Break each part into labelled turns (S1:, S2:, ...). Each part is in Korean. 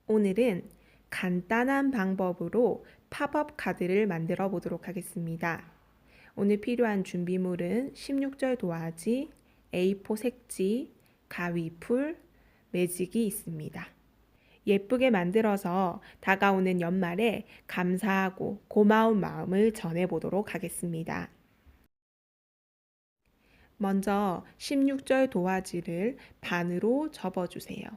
S1: 오늘은 간단한 방법으로 팝업 카드를 만들어 보도록 하겠습니다. 오늘 필요한 준비물은 16절 도화지, A4 색지, 가위풀, 매직이 있습니다. 예쁘게 만들어서 다가오는 연말에 감사하고 고마운 마음을 전해보도록 하겠습니다. 먼저 16절 도화지를 반으로 접어주세요.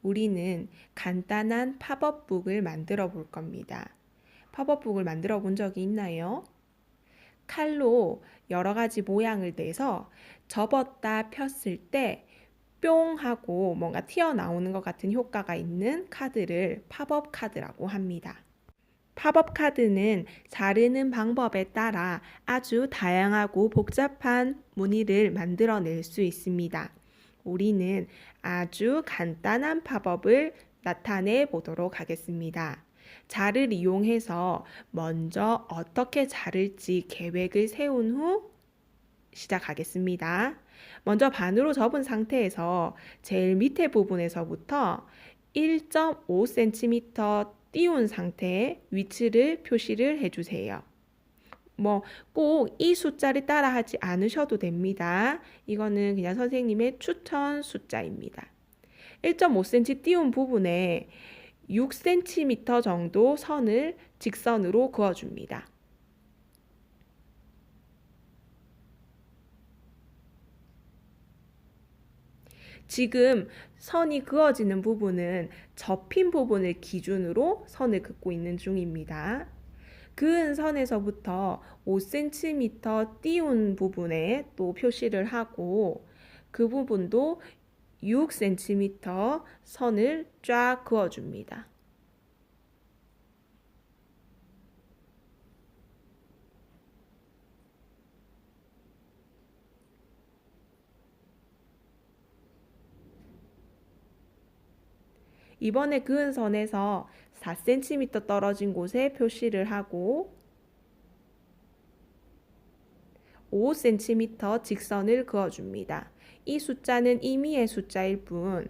S1: 우리는 간단한 팝업북을 만들어 볼 겁니다. 팝업북을 만들어 본 적이 있나요? 칼로 여러 가지 모양을 내서 접었다 폈을 때 뿅 하고 뭔가 튀어나오는 것 같은 효과가 있는 카드를 팝업 카드라고 합니다. 팝업 카드는 자르는 방법에 따라 아주 다양하고 복잡한 무늬를 만들어낼 수 있습니다. 우리는 아주 간단한 팝업을 나타내 보도록 하겠습니다. 자를 이용해서 먼저 어떻게 자를지 계획을 세운 후 시작하겠습니다. 먼저 반으로 접은 상태에서 제일 밑에 부분에서부터 1.5cm 띄운 상태의 위치를 표시를 해주세요. 꼭 이 숫자를 따라 하지 않으셔도 됩니다. 이거는 그냥 선생님의 추천 숫자입니다. 1.5cm 띄운 부분에 6cm 정도 선을 직선으로 그어줍니다. 지금 선이 그어지는 부분은 접힌 부분을 기준으로 선을 긋고 있는 중입니다. 그은 선에서부터 5cm 띄운 부분에 또 표시를 하고 그 부분도 6cm 선을 쫙 그어줍니다. 이번에 그은 선에서 4cm 떨어진 곳에 표시를 하고 5cm 직선을 그어줍니다. 이 숫자는 임의의 숫자일 뿐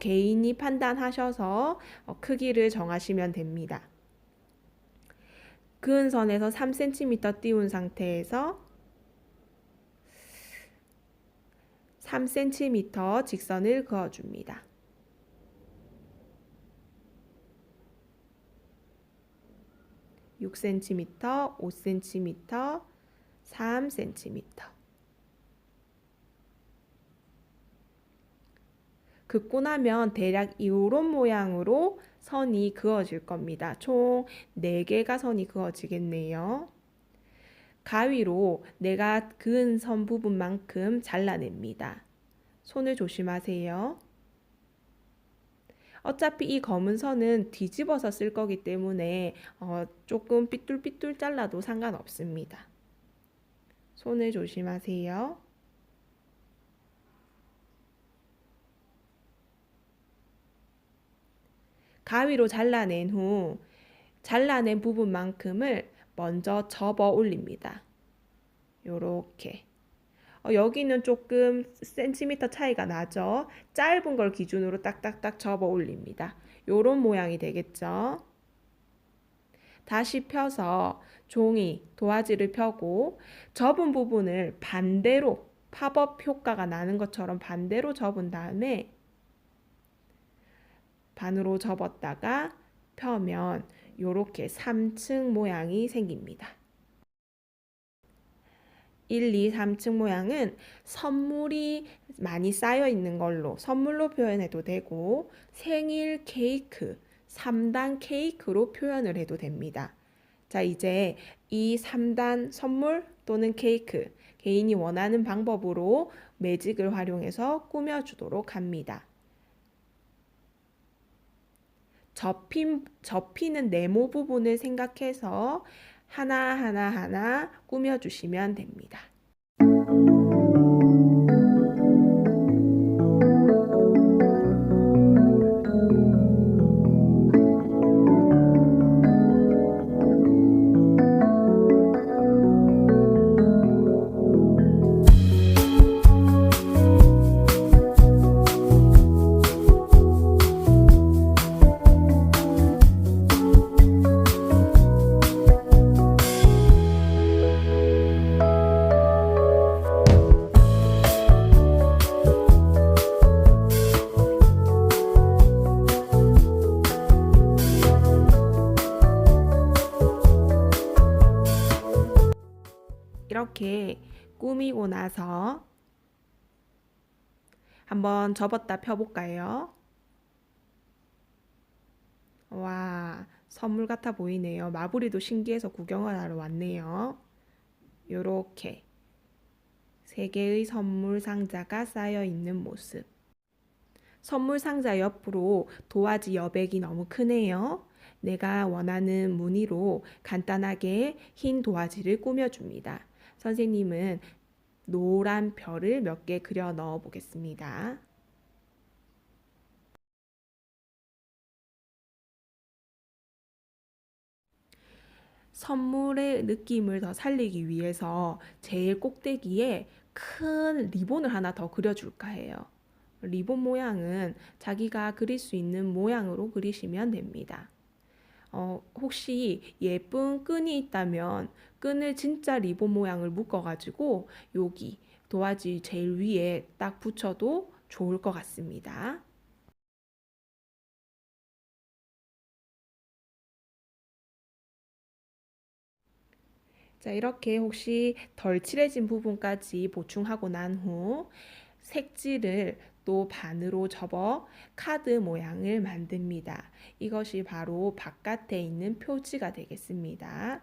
S1: 개인이 판단하셔서 크기를 정하시면 됩니다. 그은 선에서 3cm 띄운 상태에서 3cm 직선을 그어줍니다. 6cm, 5cm, 3cm. 긋고 나면 대략 이런 모양으로 선이 그어질 겁니다. 총 4개가 선이 그어지겠네요. 가위로 내가 그은 선 부분만큼 잘라냅니다. 손을 조심하세요. 어차피 이 검은 선은 뒤집어서 쓸 거기 때문에 조금 삐뚤삐뚤 잘라도 상관없습니다. 손을 조심하세요. 가위로 잘라낸 후 잘라낸 부분만큼을 먼저 접어 올립니다. 요렇게. 여기는 조금 센티미터 차이가 나죠. 짧은 걸 기준으로 딱딱딱 접어 올립니다. 요런 모양이 되겠죠. 다시 펴서 종이, 도화지를 펴고 접은 부분을 반대로 팝업 효과가 나는 것처럼 반대로 접은 다음에 반으로 접었다가 펴면 요렇게 3층 모양이 생깁니다. 1, 2, 3층 모양은 선물이 많이 쌓여 있는 걸로 선물로 표현해도 되고 생일 케이크, 3단 케이크로 표현을 해도 됩니다. 자, 이제 이 3단 선물 또는 케이크 개인이 원하는 방법으로 매직을 활용해서 꾸며주도록 합니다. 접히는 네모 부분을 생각해서 하나 꾸며주시면 됩니다. 이렇게 꾸미고 나서 한번 접었다 펴볼까요? 와, 선물 같아 보이네요. 마블이도 신기해서 구경을 하러 왔네요. 요렇게 세 개의 선물 상자가 쌓여 있는 모습. 선물 상자 옆으로 도화지 여백이 너무 크네요. 내가 원하는 무늬로 간단하게 흰 도화지를 꾸며줍니다. 선생님은 노란 별을 몇 개 그려 넣어 보겠습니다. 선물의 느낌을 더 살리기 위해서 제일 꼭대기에 큰 리본을 하나 더 그려줄까 해요. 리본 모양은 자기가 그릴 수 있는 모양으로 그리시면 됩니다. 혹시 예쁜 끈이 있다면 끈을 진짜 리본 모양을 묶어가지고 여기 도화지 제일 위에 딱 붙여도 좋을 것 같습니다. 자, 이렇게 혹시 덜 칠해진 부분까지 보충하고 난 후 색지를 또 반으로 접어 카드 모양을 만듭니다. 이것이 바로 바깥에 있는 표지가 되겠습니다.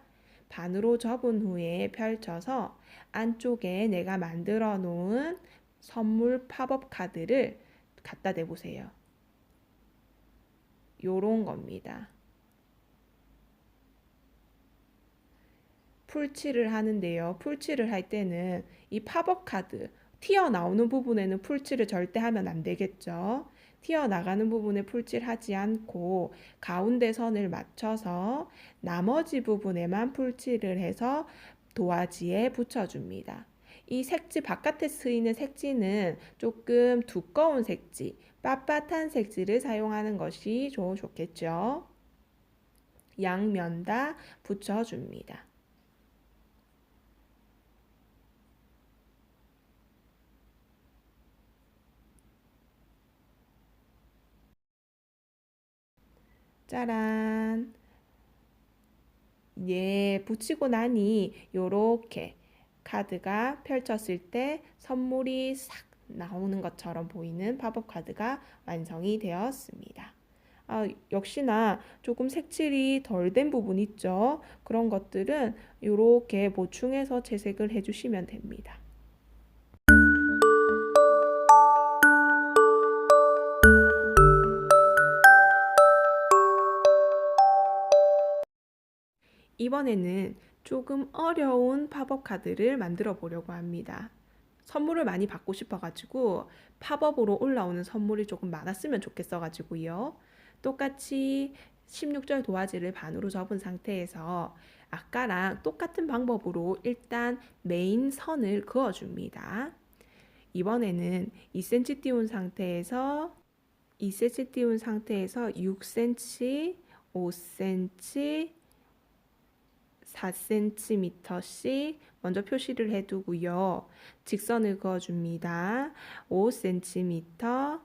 S1: 반으로 접은 후에 펼쳐서 안쪽에 내가 만들어 놓은 선물 팝업 카드를 갖다 대보세요. 요런 겁니다. 풀칠을 하는데요. 풀칠을 할 때는 이 팝업 카드 튀어나오는 부분에는 풀칠을 절대 하면 안 되겠죠. 튀어나가는 부분에 풀칠하지 않고 가운데 선을 맞춰서 나머지 부분에만 풀칠을 해서 도화지에 붙여줍니다. 이 색지 바깥에 쓰이는 색지는 조금 두꺼운 색지, 빳빳한 색지를 사용하는 것이 좋겠죠. 양면 다 붙여줍니다. 짜란. 예, 붙이고 나니 요렇게 카드가 펼쳤을 때 선물이 싹 나오는 것처럼 보이는 팝업 카드가 완성이 되었습니다. 역시나 조금 색칠이 덜 된 부분 있죠? 그런 것들은 이렇게 보충해서 채색을 해주시면 됩니다. 이번에는 조금 어려운 팝업 카드를 만들어 보려고 합니다. 선물을 많이 받고 싶어가지고 팝업으로 올라오는 선물이 조금 많았으면 좋겠어가지고요. 똑같이 16절 도화지를 반으로 접은 상태에서 아까랑 똑같은 방법으로 일단 메인 선을 그어줍니다. 이번에는 2cm 띄운 상태에서 2cm 띄운 상태에서 6cm, 5cm, 4cm씩 먼저 표시를 해두고요. 직선을 그어줍니다. 5cm,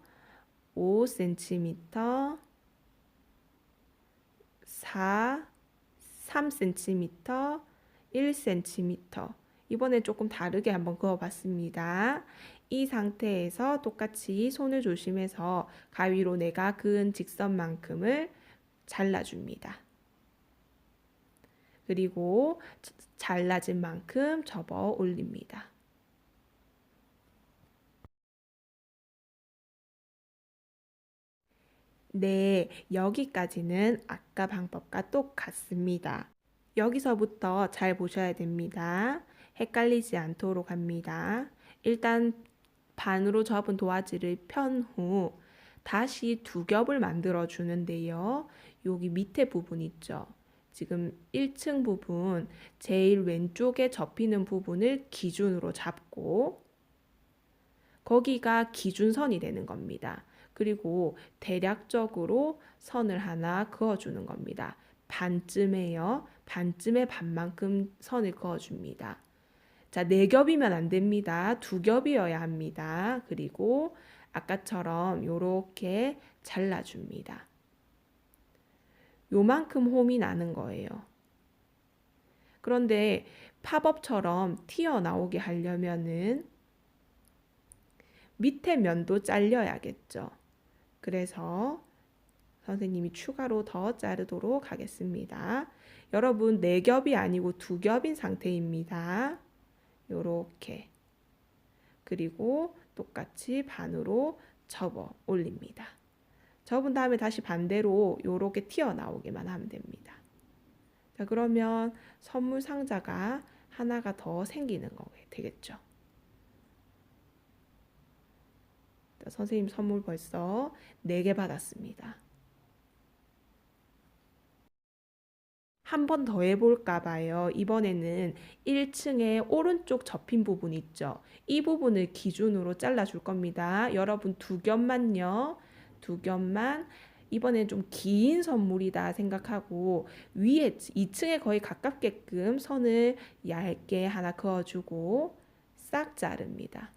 S1: 5cm, 4, 3cm, 1cm. 이번엔 조금 다르게 한번 그어봤습니다. 이 상태에서 똑같이 손을 조심해서 가위로 내가 그은 직선만큼을 잘라줍니다. 그리고 잘라진 만큼 접어 올립니다. 네, 여기까지는 아까 방법과 똑같습니다. 여기서부터 잘 보셔야 됩니다. 헷갈리지 않도록 합니다. 일단 반으로 접은 도화지를 편 후 다시 두 겹을 만들어 주는데요. 여기 밑에 부분 있죠. 지금 1층 부분 제일 왼쪽에 접히는 부분을 기준으로 잡고 거기가 기준선이 되는 겁니다. 그리고 대략적으로 선을 하나 그어주는 겁니다. 반쯤에요. 반쯤에 반만큼 선을 그어줍니다. 자, 4겹이면 안 됩니다. 2겹이어야 합니다. 그리고 아까처럼 이렇게 잘라줍니다. 요만큼 홈이 나는 거예요. 그런데 팝업처럼 튀어나오게 하려면은 밑에 면도 잘려야겠죠. 그래서 선생님이 추가로 더 자르도록 하겠습니다. 여러분, 4겹이 아니고 2겹인 상태입니다. 요렇게. 그리고 똑같이 반으로 접어 올립니다. 접은 다음에 다시 반대로 요렇게 튀어나오게만 하면 됩니다. 자, 그러면 선물 상자가 하나가 더 생기는 거 되겠죠. 자, 선생님 선물 벌써 4개 받았습니다. 한 번 더 해볼까 봐요. 이번에는 1층에 오른쪽 접힌 부분 있죠. 이 부분을 기준으로 잘라줄 겁니다. 여러분 2겹만요. 2겹만. 이번엔 좀 긴 선물이다 생각하고 위에 2층에 거의 가깝게끔 선을 얇게 하나 그어주고 싹 자릅니다.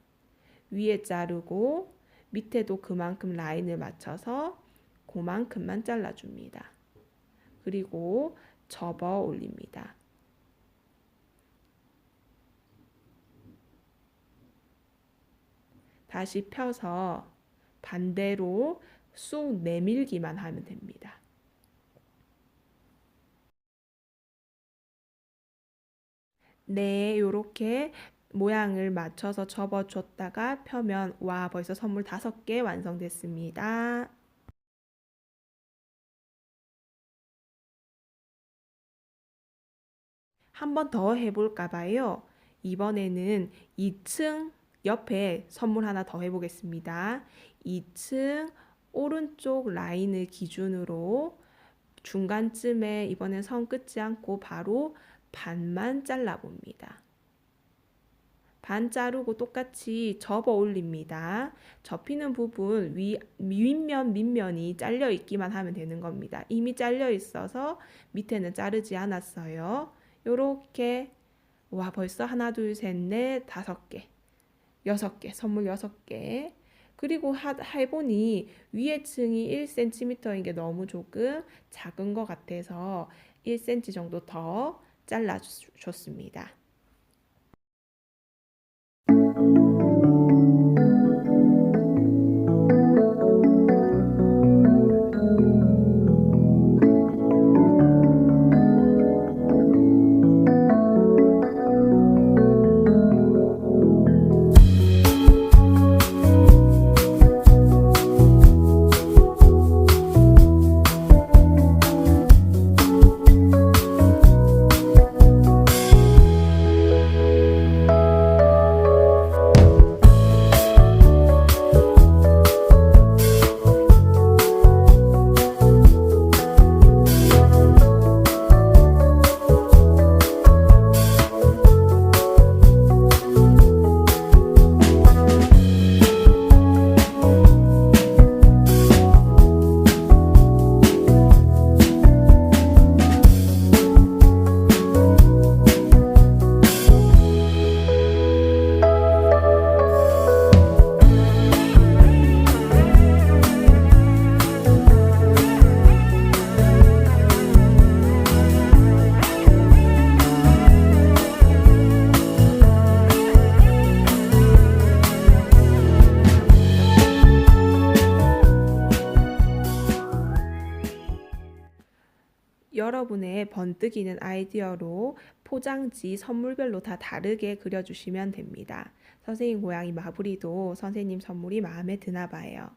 S1: 위에 자르고 밑에도 그만큼 라인을 맞춰서 그만큼만 잘라줍니다. 그리고 접어 올립니다. 다시 펴서 반대로 쑥 내밀기만 하면 됩니다. 네, 요렇게 모양을 맞춰서 접어줬다가 펴면 와, 벌써 선물 5개 완성됐습니다. 한 번 더 해볼까 봐요. 이번에는 2층 옆에 선물 하나 더 해보겠습니다. 2층 오른쪽 라인을 기준으로 중간쯤에 이번엔 선 끊지 않고 바로 반만 잘라봅니다. 반 자르고 똑같이 접어 올립니다. 접히는 부분 윗면, 밑면이 잘려 있기만 하면 되는 겁니다. 이미 잘려 있어서 밑에는 자르지 않았어요. 요렇게 와, 벌써 하나, 둘, 셋, 넷, 5개, 6개, 선물 6개. 그리고 해보니 위에 층이 1cm인 게 너무 조금 작은 것 같아서 1cm 정도 더 잘라줬습니다. 여러분의 번뜩이는 아이디어로 포장지 선물별로 다 다르게 그려주시면 됩니다. 선생님 고양이 마블이도 선생님 선물이 마음에 드나 봐요.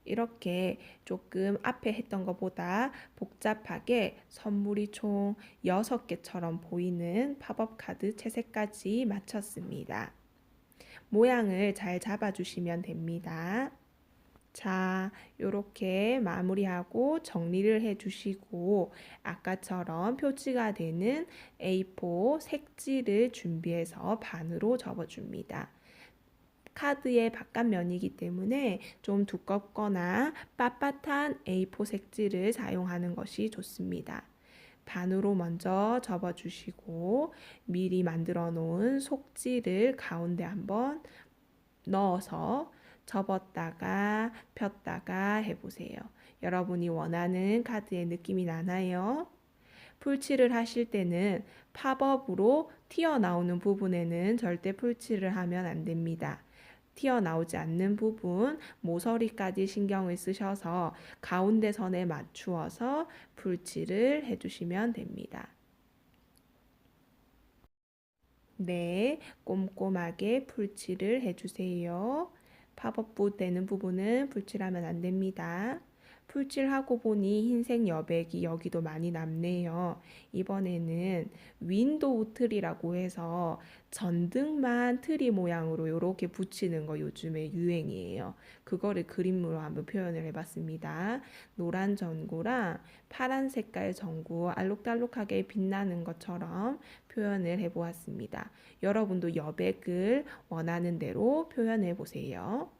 S1: 이렇게 조금 앞에 했던 것보다 복잡하게 선물이 총 6개처럼 보이는 팝업 카드 채색까지 마쳤습니다. 모양을 잘 잡아주시면 됩니다. 자, 요렇게 마무리하고 정리를 해주시고 아까처럼 표지가 되는 A4 색지를 준비해서 반으로 접어줍니다. 카드의 바깥면이기 때문에 좀 두껍거나 빳빳한 A4 색지를 사용하는 것이 좋습니다. 반으로 먼저 접어주시고 미리 만들어 놓은 속지를 가운데 한번 넣어서 접었다가 폈다가 해보세요. 여러분이 원하는 카드의 느낌이 나나요? 풀칠을 하실 때는 팝업으로 튀어나오는 부분에는 절대 풀칠을 하면 안 됩니다. 튀어나오지 않는 부분, 모서리까지 신경을 쓰셔서 가운데 선에 맞추어서 풀칠을 해주시면 됩니다. 네, 꼼꼼하게 풀칠을 해주세요. 팝업부 되는 부분은 풀칠하면 안 됩니다. 풀칠하고 보니 흰색 여백이 여기도 많이 남네요. 이번에는 윈도우 트리라고 해서 전등만 트리 모양으로 이렇게 붙이는 거 요즘에 유행이에요. 그거를 그림으로 한번 표현을 해봤습니다. 노란 전구랑 파란 색깔 전구 알록달록하게 빛나는 것처럼 표현을 해보았습니다. 여러분도 여백을 원하는 대로 표현해 보세요.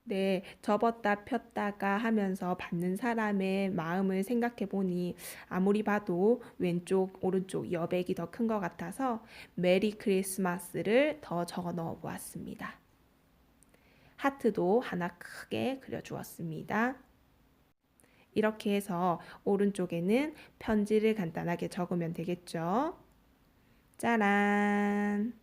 S1: 네, 접었다 폈다가 하면서 받는 사람의 마음을 생각해 보니 아무리 봐도 왼쪽, 오른쪽 여백이 더 큰 것 같아서 메리 크리스마스를 더 적어 넣어 보았습니다. 하트도 하나 크게 그려 주었습니다. 이렇게 해서 오른쪽에는 편지를 간단하게 적으면 되겠죠. 짜란!